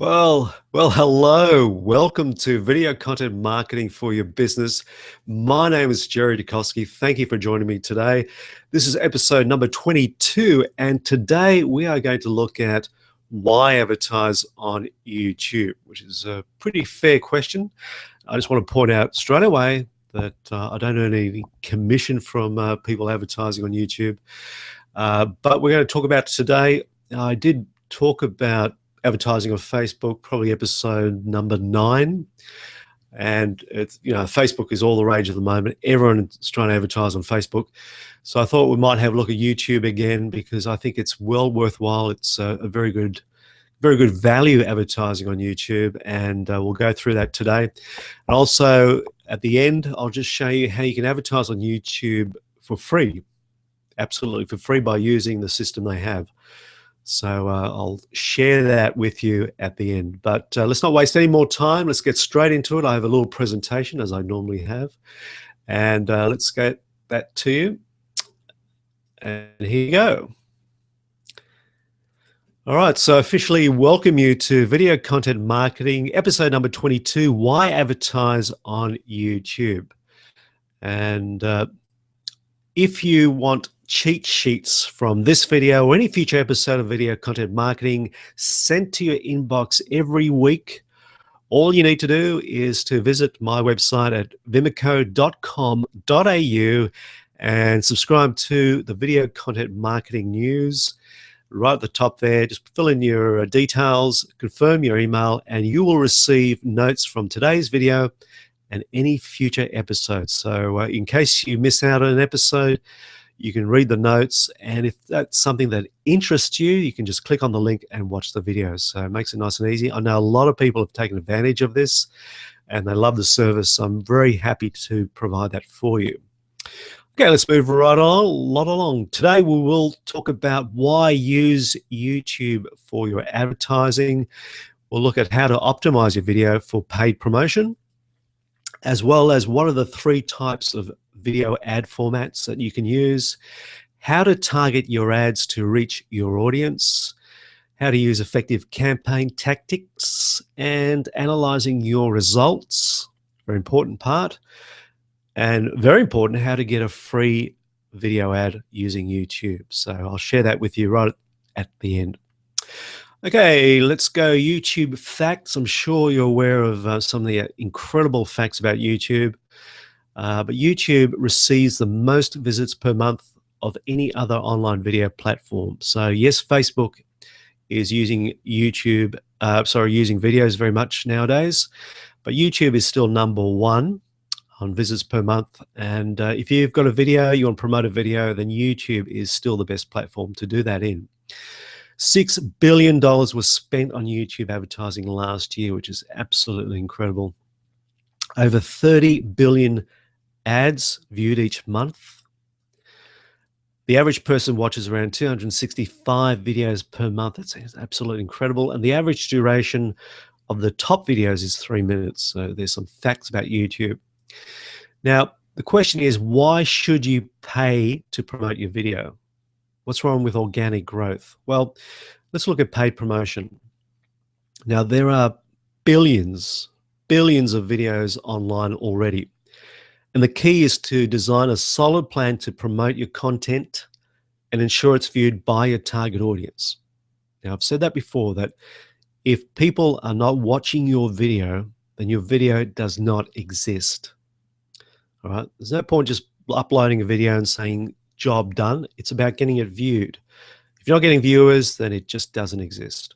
Hello. Welcome to Video Content Marketing for Your Business. My name is Jerry Dukowski. Thank you for joining me today. This is episode number 22, and today we are going to look at why advertise on YouTube, which is a pretty fair question. I just want to point out straight away that I don't earn any commission from people advertising on YouTube. But we're going to talk about today. I did talk about advertising on Facebook, probably episode number 9. And it's, Facebook is all the rage at the moment. Everyone's trying to advertise on Facebook. So I thought we might have a look at YouTube again because I think it's well worthwhile. It's a very good value advertising on YouTube, and we'll go through that today. And also at the end, I'll just show you how you can advertise on YouTube for free, absolutely for free, by using the system they have. So I'll share that with you at the end. But let's not waste any more time. Let's get straight into it. I have a little presentation, as I normally have. And let's get that to you. And here you go. All right, so officially welcome you to Video Content Marketing, episode number 22, Why Advertise on YouTube. And if you want cheat sheets from this video or any future episode of Video Content Marketing sent to your inbox every week, all you need to do is to visit my website at vimico.com.au and subscribe to the Video Content Marketing news. Right at the top there, just fill in your details, confirm your email, and you will receive notes from today's video and any future episodes. So in case you miss out on an episode, you can read the notes, and if that's something that interests you, you can just click on the link and watch the videos. So it makes it nice and easy. I know a lot of people have taken advantage of this, and they love the service. So I'm very happy to provide that for you. Okay, let's move right along. Today we will talk about why use YouTube for your advertising. We'll look at how to optimize your video for paid promotion, as well as what are the 3 types of video ad formats that you can use, how to target your ads to reach your audience, how to use effective campaign tactics, and analyzing your results, very important part. And very important, how to get a free video ad using YouTube. So I'll share that with you right at the end. Okay, let's go YouTube facts. I'm sure you're aware of some of the incredible facts about YouTube. But YouTube receives the most visits per month of any other online video platform. So yes, Facebook is using using videos very much nowadays, but YouTube is still number 1 on visits per month. And if you've got a video, you want to promote a video, then YouTube is still the best platform to do that in. $6 billion was spent on YouTube advertising last year, which is absolutely incredible. Over 30 billion ads viewed each month. The average person watches around 265 videos per month. That's absolutely incredible. And the average duration of the top videos is 3 minutes. So there's some facts about YouTube. Now, the question is, why should you pay to promote your video? What's wrong with organic growth? Well, let's look at paid promotion. Now, there are billions of videos online already. And the key is to design a solid plan to promote your content and ensure it's viewed by your target audience. Now, I've said that before, that if people are not watching your video, then your video does not exist. All right, there's no point just uploading a video and saying job done. It's about getting it viewed. If you're not getting viewers, then it just doesn't exist.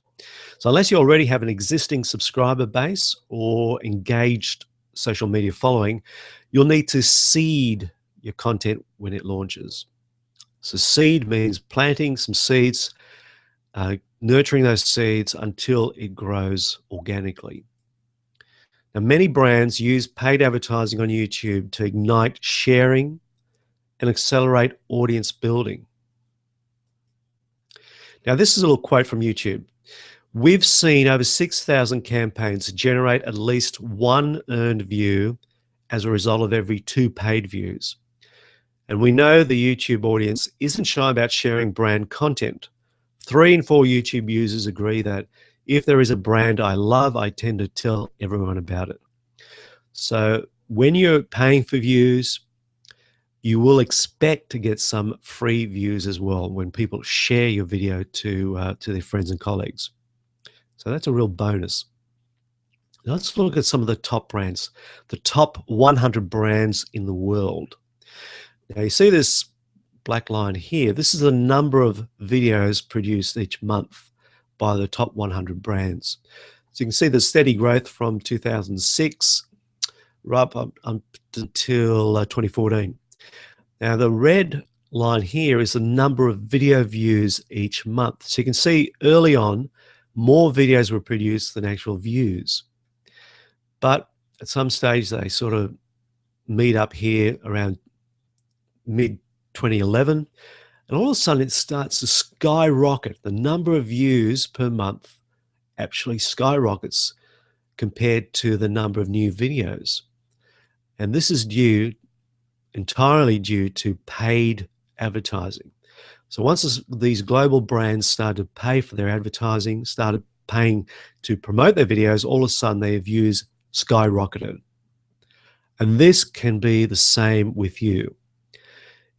So unless you already have an existing subscriber base or engaged social media following, you'll need to seed your content when it launches. So seed means planting some seeds, nurturing those seeds until it grows organically. Now, many brands use paid advertising on YouTube to ignite sharing and accelerate audience building. Now, this is a little quote from YouTube. We've seen over 6,000 campaigns generate at least 1 earned view as a result of every 2 paid views. And we know the YouTube audience isn't shy about sharing brand content. 3 in 4 YouTube users agree that If there is a brand I love, I tend to tell everyone about it. So when you're paying for views, you will expect to get some free views as well when people share your video to their friends and colleagues. So that's a real bonus. Now let's look at some of the top brands, the top 100 brands in the world. Now you see this black line here. This is the number of videos produced each month by the top 100 brands. So you can see the steady growth from 2006 right up until 2014. Now the red line here is the number of video views each month. So you can see early on, more videos were produced than actual views. But at some stage, they sort of meet up here around mid-2011, and all of a sudden it starts to skyrocket. The number of views per month actually skyrockets compared to the number of new videos. And this is entirely due to paid advertising. So once these global brands started to pay for their advertising, started paying to promote their videos, all of a sudden their views skyrocketed. And this can be the same with you.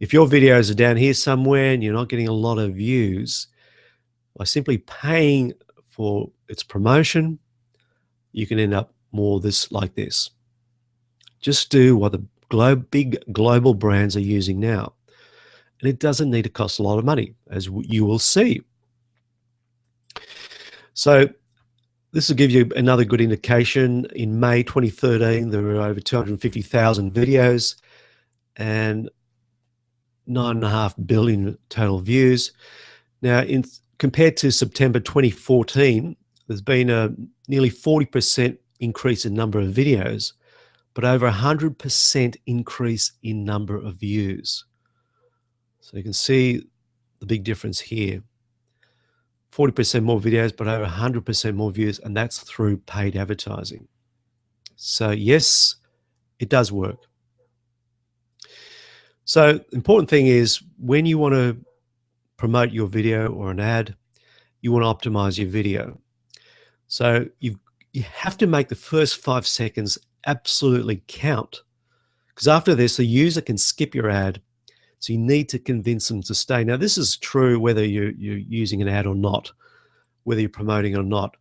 If your videos are down here somewhere and you're not getting a lot of views, by simply paying for its promotion, you can end up more like this. Just do what the big global brands are using now. And it doesn't need to cost a lot of money, as you will see. So this will give you another good indication. In May 2013, there were over 250,000 videos and 9.5 billion total views. Now, compared to September 2014, there's been a nearly 40% increase in number of videos, but over 100% increase in number of views. So you can see the big difference here. 40% more videos, but over 100% more views, and that's through paid advertising. So yes, it does work. So the important thing is when you want to promote your video or an ad, you want to optimize your video. So you have to make the first 5 seconds absolutely count, because after this, the user can skip your ad. So you need to convince them to stay. Now, this is true whether you're using an ad or not, whether you're promoting it or not.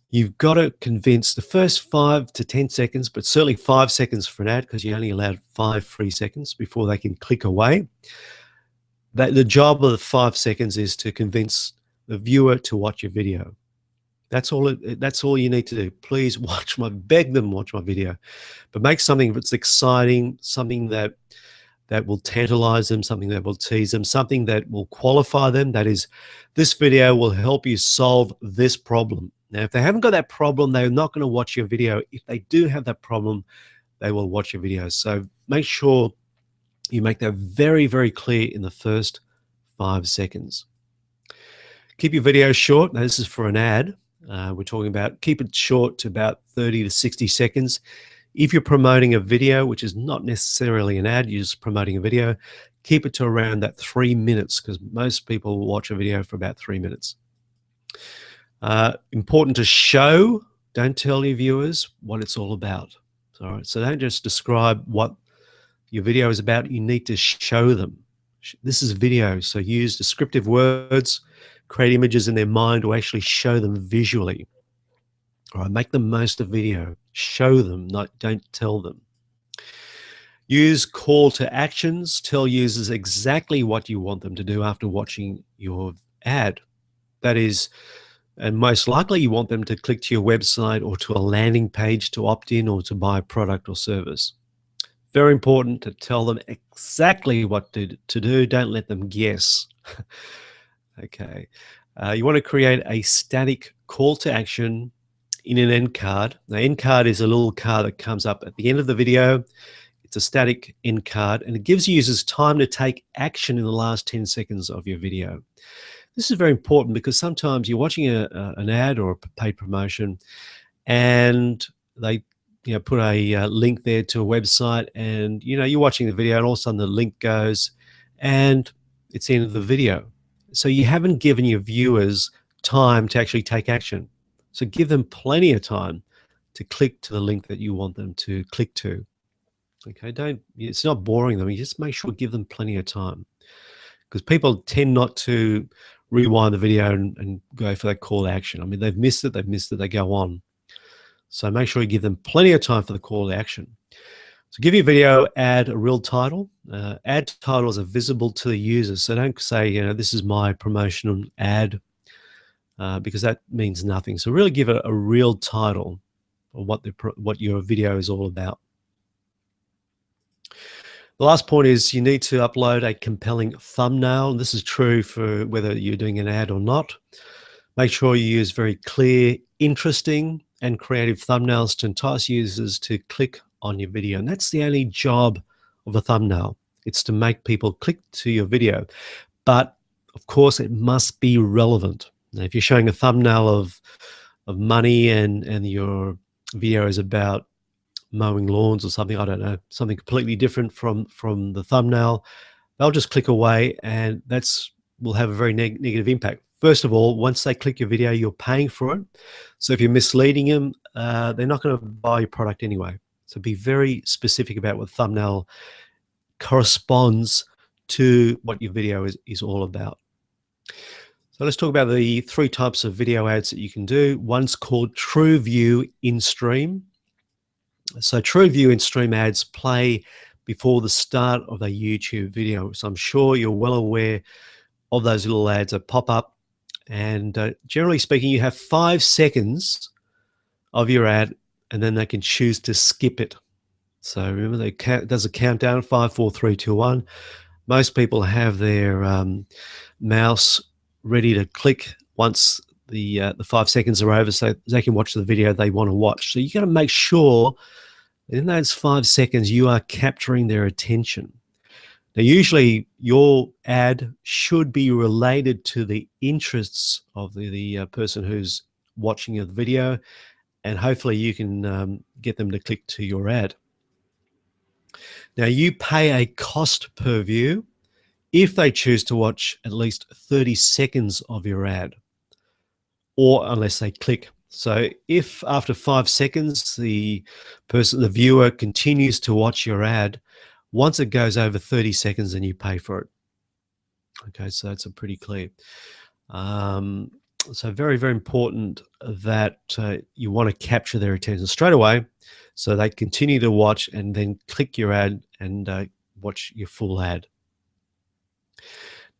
You've got to convince the first 5 to 10 seconds, but certainly 5 seconds for an ad, because you're only allowed 5 free seconds before they can click away. The job of the 5 seconds is to convince the viewer to watch your video. That's all you need to do. Please beg them watch my video, but make something that's exciting, something that will tantalize them, something that will tease them, something that will qualify them. That is, this video will help you solve this problem. Now, if they haven't got that problem, they're not going to watch your video. If they do have that problem, they will watch your video. So make sure you make that very, very clear in the first 5 seconds. Keep your video short. Now, this is for an ad. We're talking about keep it short to about 30 to 60 seconds. If you're promoting a video, which is not necessarily an ad, you're just promoting a video, keep it to around that 3 minutes, because most people will watch a video for about 3 minutes. Important to show, don't tell your viewers what it's all about. All right, so don't just describe what your video is about, you need to show them. This is video, so use descriptive words, create images in their mind to actually show them visually. All right, make the most of video. Show them, don't tell them. Use call to actions. Tell users exactly what you want them to do after watching your ad. That is, and most likely you want them to click to your website or to a landing page to opt in or to buy a product or service. Very important to tell them exactly what to do. Don't let them guess. Okay. You want to create a static call to action in an end card. Now, end card is a little card that comes up at the end of the video. It's a static end card, and it gives users time to take action in the last 10 seconds of your video. This is very important because sometimes you're watching an ad or a paid promotion, and they put a link there to a website, and you're watching the video, and all of a sudden the link goes, and it's the end of the video. So you haven't given your viewers time to actually take action. So give them plenty of time to click to the link that you want them to click to. Okay, it's not boring them. You just make sure give them plenty of time, because people tend not to rewind the video and go for that call to action. I mean, they've missed it, they go on. So make sure you give them plenty of time for the call to action. So give your video ad a real title. Ad titles are visible to the user. So don't say, this is my promotional ad, because that means nothing. So really give it a real title of what your video is all about. The last point is you need to upload a compelling thumbnail. And this is true for whether you're doing an ad or not. Make sure you use very clear, interesting, and creative thumbnails to entice users to click on your video. And that's the only job of a thumbnail. It's to make people click to your video. But of course, it must be relevant. Now, if you're showing a thumbnail of money and your video is about mowing lawns or something, I don't know, something completely different from the thumbnail, they'll just click away, and will have a very negative impact. First of all, once they click your video, you're paying for it. So if you're misleading them, they're not going to buy your product anyway. So be very specific about what thumbnail corresponds to what your video is all about. So let's talk about the 3 types of video ads that you can do. One's called True View in Stream. So True View in Stream ads play before the start of a YouTube video. So I'm sure you're well aware of those little ads that pop up. And generally speaking, you have 5 seconds of your ad, and then they can choose to skip it. So remember, it does a countdown, 5, 4, 3, 2, 1. Most people have their mouse ready to click once the 5 seconds are over, so they can watch the video they want to watch. So you got to make sure that in those 5 seconds you are capturing their attention. Now, usually your ad should be related to the interests of the person who's watching your video, and hopefully you can get them to click to your ad. Now, you pay a cost per view if they choose to watch at least 30 seconds of your ad, or unless they click. So if after 5 seconds the viewer continues to watch your ad, once it goes over 30 seconds, then you pay for it. Okay, so that's pretty clear. So very, very important that you want to capture their attention straight away, so they continue to watch and then click your ad and watch your full ad.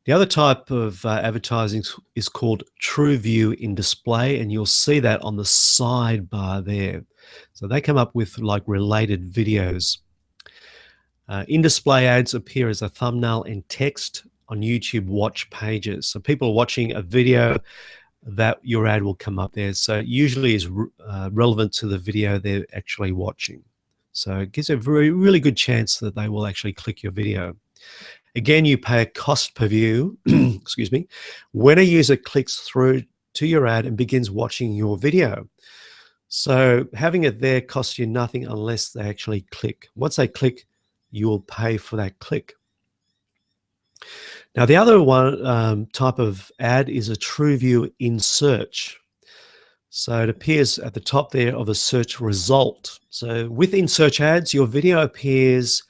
The other type of advertising is called True View in Display, and you'll see that on the sidebar there. So they come up with like related videos. In-display ads appear as a thumbnail and text on YouTube watch pages. So people are watching a video, that your ad will come up there. So it usually is relevant to the video they're actually watching. So it gives a really good chance that they will actually click your video. Again, you pay a cost per view, excuse me, when a user clicks through to your ad and begins watching your video. So having it there costs you nothing unless they actually click. Once they click, you will pay for that click. Now, the other one type of ad is a True View in Search. So it appears at the top there of a search result. So within search ads, your video appears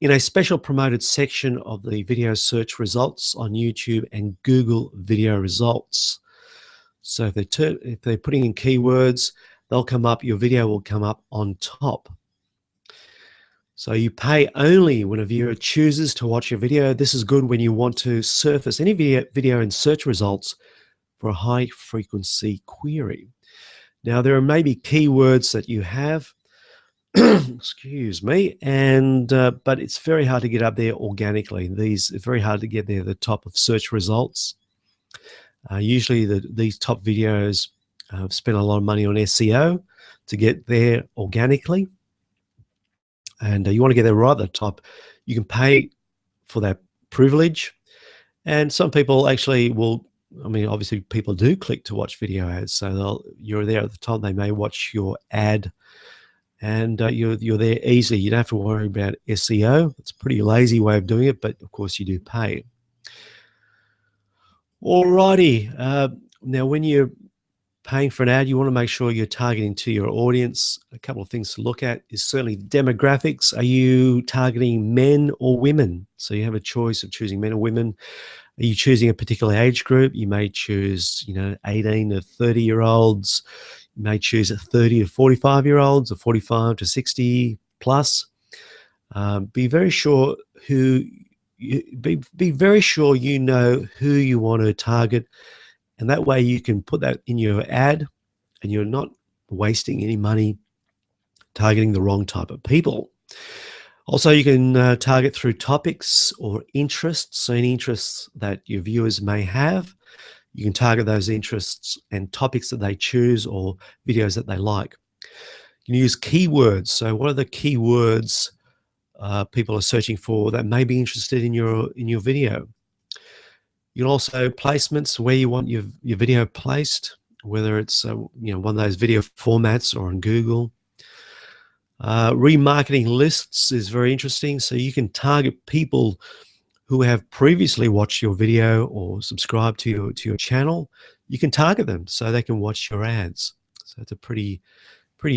in a special promoted section of the video search results on YouTube and Google video results. So if they're putting in keywords, they'll come up, your video will come up on top. So you pay only when a viewer chooses to watch your video. This is good when you want to surface any video in search results for a high frequency query. Now, there are maybe keywords that you have, excuse me, and but it's very hard to get up there organically. It's very hard to get there at the top of search results. Usually these top videos spend a lot of money on SEO to get there organically. And you want to get there right at the top. You can pay for that privilege. And some people actually will, I mean, obviously people do click to watch video ads. So you're there at the top, they may watch your ad, and you're there easily. You don't have to worry about SEO. It's a pretty lazy way of doing it, but of course you do pay. Alrighty. Now, when you're paying for an ad, you want to make sure you're targeting to your audience. A couple of things to look at is certainly demographics. Are you targeting men or women? So you have a choice of choosing men or women. Are you choosing a particular age group? You may choose, 18 to 30-year-olds. You may choose 30 to 45-year-olds or 45 to 60 plus. Be very sure be very sure you know who you want to target, and that way you can put that in your ad and you're not wasting any money targeting the wrong type of people. Also, you can target through topics or interests. So any interests that your viewers may have, you can target those interests and topics that they choose or videos that they like. You can use keywords. So what are the keywords people are searching for that may be interested in your video? You can also placements where you want your video placed, whether it's one of those video formats or on Google. Remarketing lists is very interesting. So you can target people who have previously watched your video or subscribed to your channel. You can target them so they can watch your ads. So it's a pretty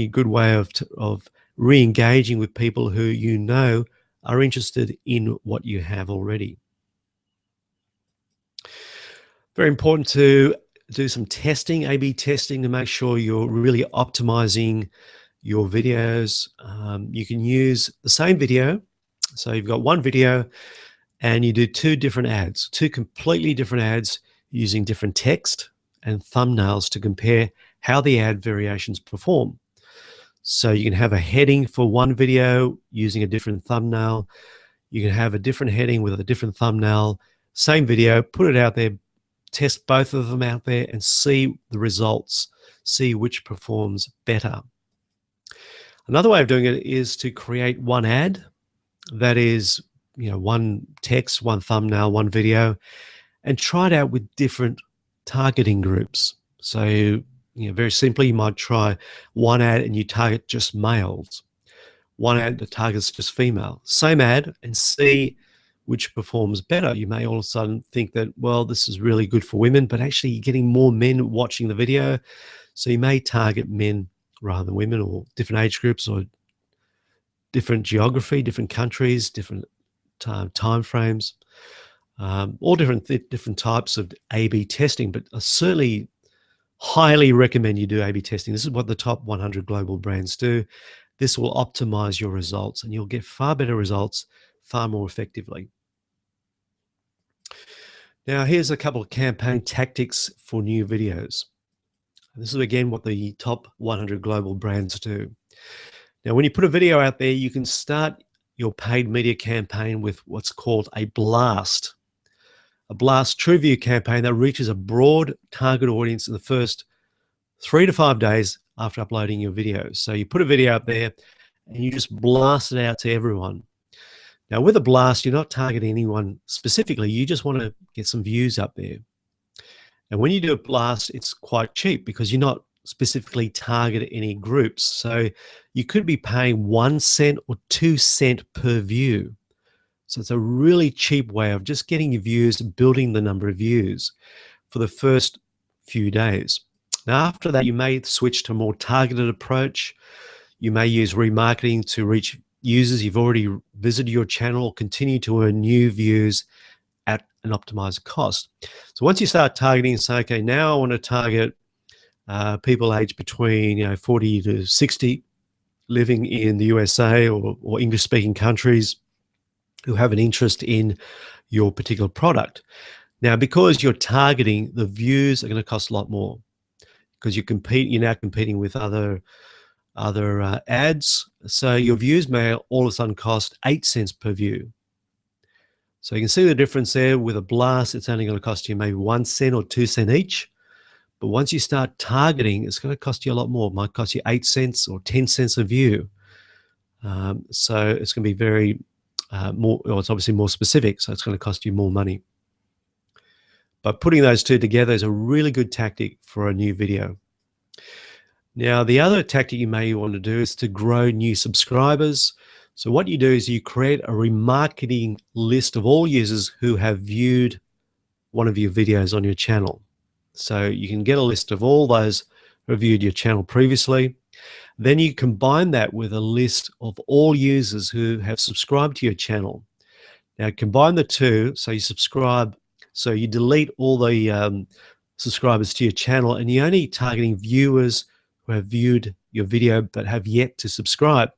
good way of re-engaging with people who you know are interested in what you have already. Very important to do some testing, A/B testing, to make sure you're really optimizing your videos. You can use the same video. So you've got one video and you do two different ads, two completely different ads using different text and thumbnails to compare how the ad variations perform. So you can have a heading for one video using a different thumbnail. You can have a different heading with a different thumbnail, same video, put it out there, test both of them out there and see the results, see which performs better. Another way of doing it is to create one ad that is, one text, one thumbnail, one video, and try it out with different targeting groups. So, very simply, you might try one ad and you target just males, one ad that targets just female, same ad, and see which performs better. You may all of a sudden think that, well, this is really good for women, but actually you're getting more men watching the video. So you may target men rather than women, or different age groups, or different geography, different countries, different time frames, all different types of A/B testing. But I certainly highly recommend you do A/B testing. This is what the top 100 global brands do. This will optimize your results and you'll get far better results far more effectively. Now, here's a couple of campaign tactics for new videos. This is again what the top 100 global brands do. Now, when you put a video out there, you can start your paid media campaign with what's called a blast. A blast true view campaign that reaches a broad target audience in the first 3 to 5 days after uploading your video. So you put a video out there and you just blast it out to everyone. Now, with a blast, you're not targeting anyone specifically. You just want to get some views up there. And when you do a blast, it's quite cheap because you're not specifically targeting any groups. So you could be paying 1 cent or 2 cents per view. So it's a really cheap way of just getting your views, building the number of views for the first few days. Now, after that, you may switch to a more targeted approach. You may use remarketing to reach users you've already visited your channel, continue to earn new views at an optimized cost. So once you start targeting and say, okay, now I want to target people aged between 40 to 60 living in the USA or English-speaking countries who have an interest in your particular product. Now, because you're targeting, the views are going to cost a lot more because you're now competing with other ads. So your views may all of a sudden cost 8 cents per view. So you can see the difference there. With a blast, it's only going to cost you maybe 1 cent or 2 cents each. But once you start targeting, it's going to cost you a lot more. It might cost you 8 cents or 10 cents a view. So it's going to be very it's obviously more specific, so it's going to cost you more money. But putting those two together is a really good tactic for a new video. Now, the other tactic you may want to do is to grow new subscribers. So what you do is you create a remarketing list of all users who have viewed one of your videos on your channel. So you can get a list of all those who have viewed your channel previously. Then you combine that with a list of all users who have subscribed to your channel. Now combine the two, so you subscribe, so you delete all the subscribers to your channel, and you're only targeting viewers who have viewed your video but have yet to subscribe.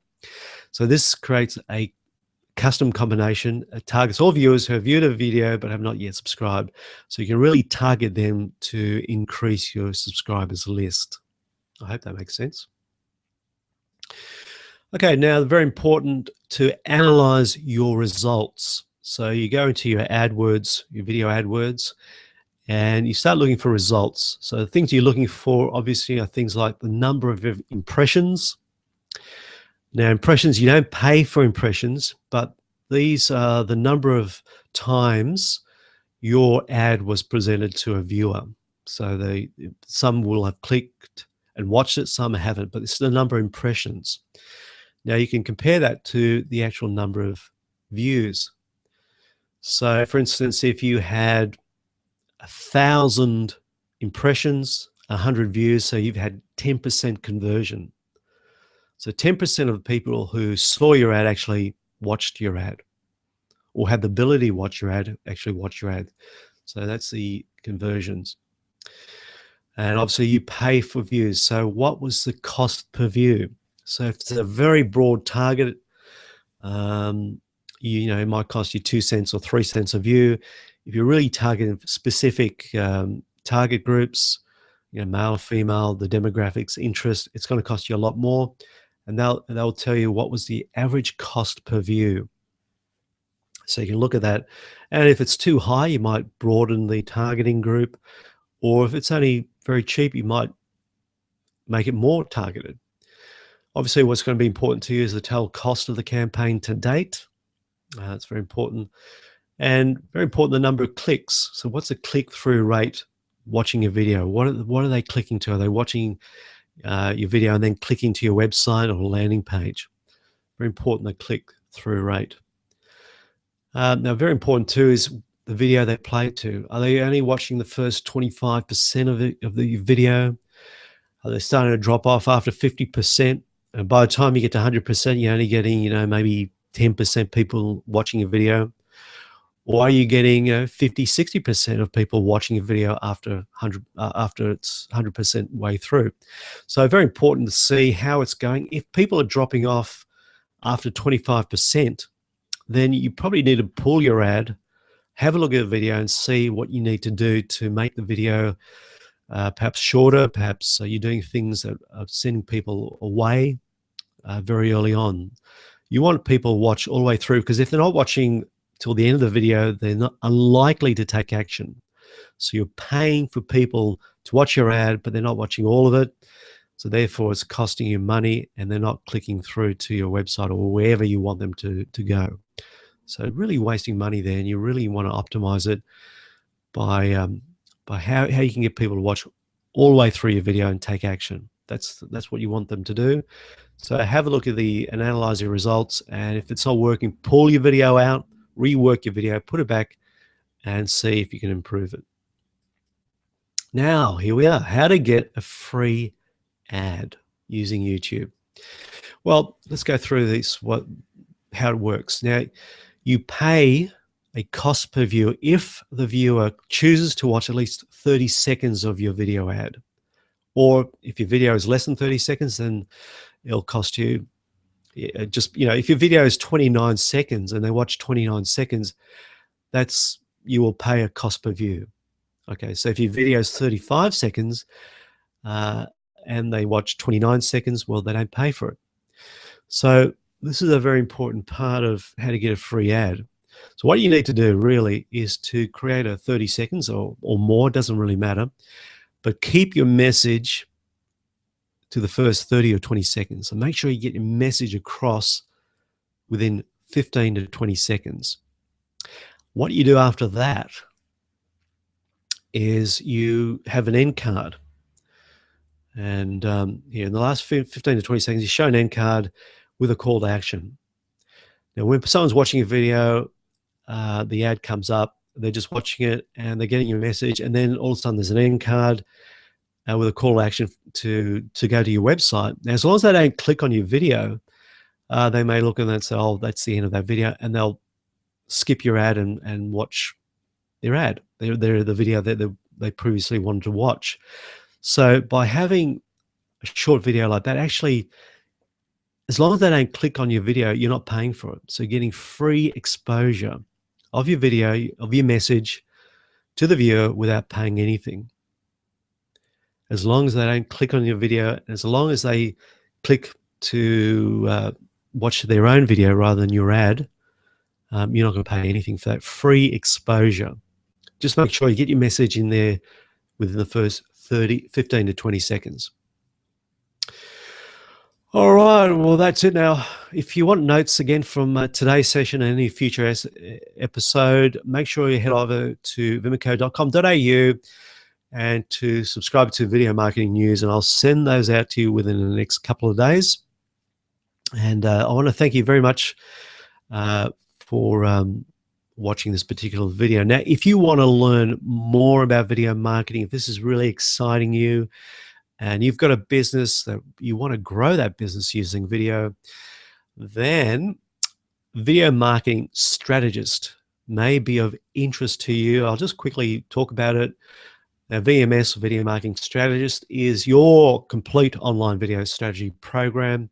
So this creates a custom combination. It targets all viewers who have viewed a video but have not yet subscribed. So you can really target them to increase your subscribers list. I hope that makes sense. Okay, now very important to analyze your results. So you go into your AdWords, your video AdWords, and you start looking for results. So the things you're looking for obviously are things like the number of impressions. Now impressions, you don't pay for impressions, but these are the number of times your ad was presented to a viewer. So some will have clicked and watched it, some haven't, but it's the number of impressions. Now you can compare that to the actual number of views. So for instance, if you had 1,000 impressions, 100 views, so you've had 10% conversion. So 10% of the people who saw your ad actually watched your ad, or had the ability to watch your ad, actually watch your ad. So that's the conversions. And obviously you pay for views. So what was the cost per view? So if it's a very broad target, it might cost you 2 cents or 3 cents a view. If you're really targeting specific target groups, male, female, the demographics, interest, it's going to cost you a lot more. And they'll tell you what was the average cost per view. So you can look at that. And if it's too high, you might broaden the targeting group. Or if it's only very cheap, you might make it more targeted. Obviously, what's going to be important to you is the total cost of the campaign to date. It's very important. And very important, the number of clicks. So what's the click-through rate watching a video? What are they clicking to? Are they watching your video and then clicking to your website or landing page? Very important, the click-through rate. Now, very important too is the video they play to. Are they only watching the first 25% of the video? Are they starting to drop off after 50%? And by the time you get to 100%, you're only getting, maybe 10% people watching a video. Or are you getting 50, 60% of people watching a video after it's 100% way through? So very important to see how it's going. If people are dropping off after 25%, then you probably need to pull your ad, have a look at the video and see what you need to do to make the video perhaps shorter. Perhaps you're doing things that are sending people away very early on. You want people to watch all the way through, because if they're not watching till the end of the video, they're not unlikely to take action. So you're paying for people to watch your ad, but they're not watching all of it. So therefore it's costing you money and they're not clicking through to your website or wherever you want them to go. So really wasting money there, and you really want to optimize it by how you can get people to watch all the way through your video and take action. That's what you want them to do. So have a look at and analyze your results, and if it's not working, pull your video out, rework your video, put it back, and see if you can improve it. Now, here we are. How to get a free ad using YouTube. Well, let's go through this, how it works. Now, you pay a cost per view if the viewer chooses to watch at least 30 seconds of your video ad. Or if your video is less than 30 seconds, then it'll cost you if your video is 29 seconds and they watch 29 seconds, you will pay a cost per view. Okay, so if your video is 35 seconds and they watch 29 seconds, well, they don't pay for it. So this is a very important part of how to get a free ad. So what you need to do really is to create a 30 seconds or more, doesn't really matter, but keep your message to the first 30 or 20 seconds. So make sure you get your message across within 15 to 20 seconds. What you do after that is you have an end card. And in the last 15 to 20 seconds, you show an end card with a call to action. Now, when someone's watching a video, the ad comes up, they're just watching it and they're getting your message, and then all of a sudden there's an end card with a call to action. to go to your website. Now, as long as they don't click on your video, they may look and say, "Oh, that's the end of that video," and they'll skip your ad and watch their ad. They're the video that they previously wanted to watch. So by having a short video like that, actually, as long as they don't click on your video, you're not paying for it. So getting free exposure of your video, of your message to the viewer without paying anything. As long as they don't click on your video, as long as they click to watch their own video rather than your ad, you're not going to pay anything for that free exposure. Just make sure you get your message in there within the first 15 to 20 seconds. All right, well, that's it now. If you want notes again from today's session and any future episode, make sure you head over to vimico.com.au and to subscribe to Video Marketing News, and I'll send those out to you within the next couple of days. And I want to thank you very much for watching this particular video. Now, if you want to learn more about video marketing, if this is really exciting you, and you've got a business that you want to grow that business using video, then Video Marketing Strategist may be of interest to you. I'll just quickly talk about it. Now, VMS, Video Marketing Strategist, is your complete online video strategy program.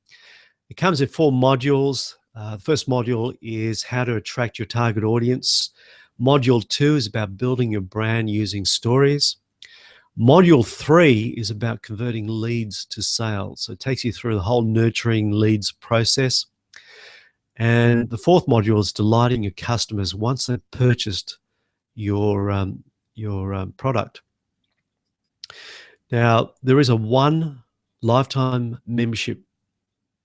It comes in 4 modules. The first module is how to attract your target audience. Module 2 is about building your brand using stories. Module 3 is about converting leads to sales. So it takes you through the whole nurturing leads process. And the 4th module is delighting your customers once they've purchased your product. Now, there is a 1 lifetime membership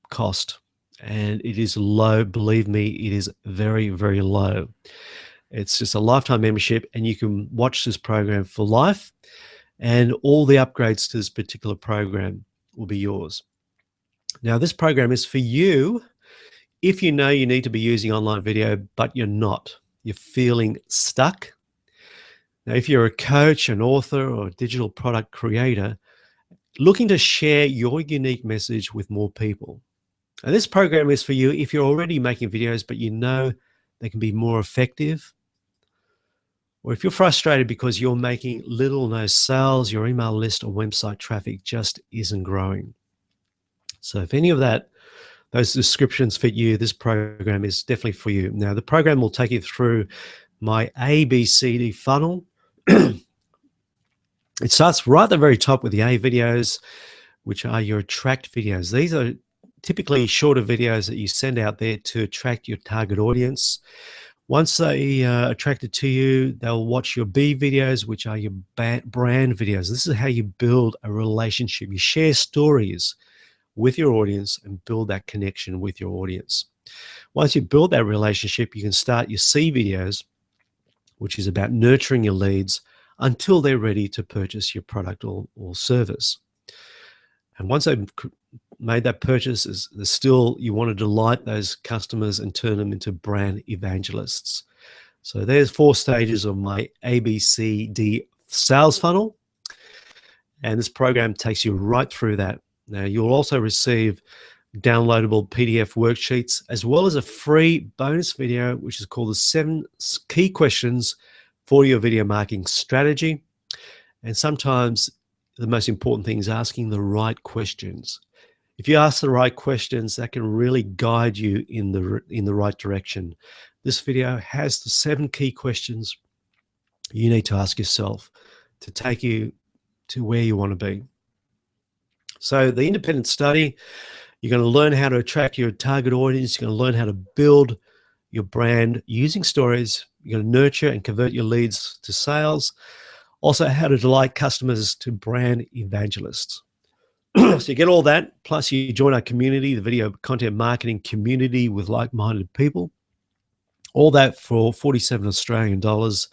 cost, and it is low. Believe me, it is very, very low. It's just a lifetime membership, and you can watch this program for life, and all the upgrades to this particular program will be yours. Now, this program is for you if you know you need to be using online video, but you're not. You're feeling stuck. Now, if you're a coach, an author, or a digital product creator looking to share your unique message with more people. And this program is for you if you're already making videos, but you know they can be more effective. Or if you're frustrated because you're making little or no sales, your email list or website traffic just isn't growing. So if any of those descriptions fit you, this program is definitely for you. Now, the program will take you through my ABCD funnel. It starts right at the very top with the A videos, which are your attract videos. These are typically shorter videos that you send out there to attract your target audience. Once they attracted to you, they'll watch your B videos, which are your brand videos. This is how you build a relationship. You share stories with your audience and build that connection with your audience. Once you build that relationship, you can start your C videos, which is about nurturing your leads until they're ready to purchase your product or service. And once they've made that purchase, you want to delight those customers and turn them into brand evangelists. So there's 4 stages of my ABCD sales funnel. And this program takes you right through that. Now, you'll also receive downloadable PDF worksheets, as well as a free bonus video, which is called the 7 key questions for your video marketing strategy. And sometimes the most important thing is asking the right questions. If you ask the right questions, that can really guide you in the right direction. This video has the 7 key questions you need to ask yourself to take you to where you want to be. So the independent study, you're going to learn how to attract your target audience. You're going to learn how to build your brand using stories. You're going to nurture and convert your leads to sales. Also, how to delight customers to brand evangelists. So you get all that, plus you join our community, the video content marketing community with like-minded people. All that for 47 Australian dollars.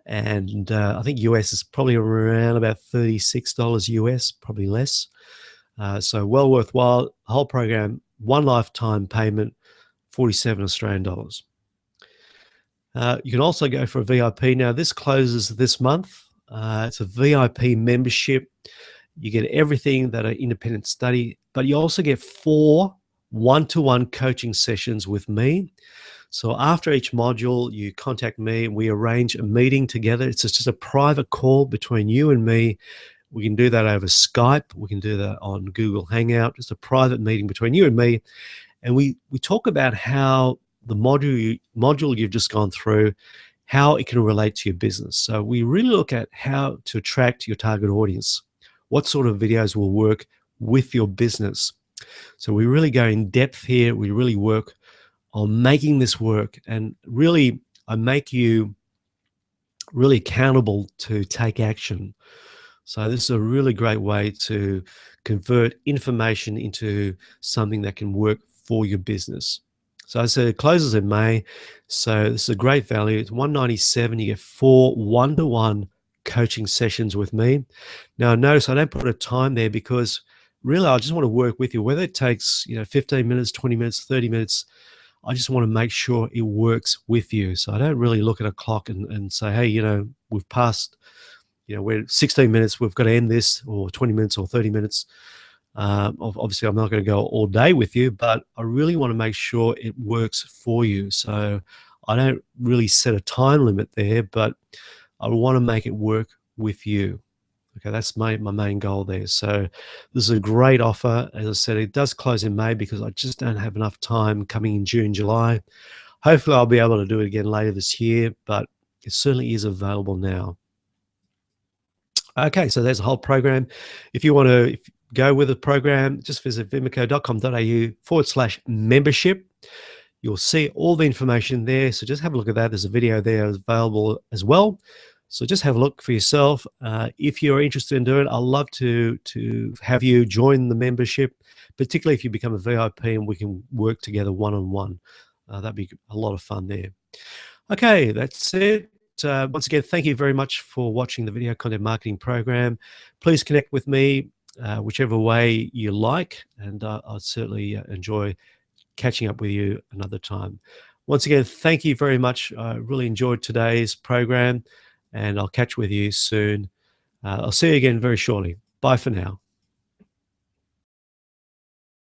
And I think US is probably around about $36 US, probably less. So well worthwhile. The whole program, 1 lifetime payment, 47 Australian dollars. You can also go for a VIP. Now, this closes this month. It's a VIP membership. You get everything that an independent study, but you also get 4 one-to-one coaching sessions with me. So after each module, you contact me and we arrange a meeting together. It's just a private call between you and me. We can do that over Skype. We can do that on Google Hangout. Just a private meeting between you and me. And we talk about how the module you've just gone through, how it can relate to your business. So we really look at how to attract your target audience. What sort of videos will work with your business? So we really go in depth here. We really work on making this work, and really I make you really accountable to take action. So this is a really great way to convert information into something that can work for your business. So I said it closes in May. So this is a great value. It's $197. You get 4 one-to-one coaching sessions with me. Now notice I don't put a time there because really I just want to work with you, whether it takes 15 minutes, 20 minutes, 30 minutes. I just want to make sure it works with you. So I don't really look at a clock and say, hey, we've passed, we're 16 minutes, we've got to end this, or 20 minutes or 30 minutes. Obviously, I'm not going to go all day with you, but I really want to make sure it works for you. So I don't really set a time limit there, but I want to make it work with you. Okay, that's my main goal there. So this is a great offer. As I said, it does close in May because I just don't have enough time coming in June, July. Hopefully I'll be able to do it again later this year, but it certainly is available now. Okay, so there's a whole program. If you want to go with the program, just visit vimico.com.au/membership. You'll see all the information there. So just have a look at that. There's a video there available as well. So just have a look for yourself. If you're interested in doing it, I'd love to have you join the membership, particularly if you become a VIP and we can work together one-on-one. That'd be a lot of fun there. Okay, that's it. Once again, thank you very much for watching the Video Content Marketing Program. Please connect with me whichever way you like, and I'd certainly enjoy catching up with you another time. Once again, thank you very much. I really enjoyed today's program, and I'll catch with you soon. I'll see you again very shortly. Bye for now.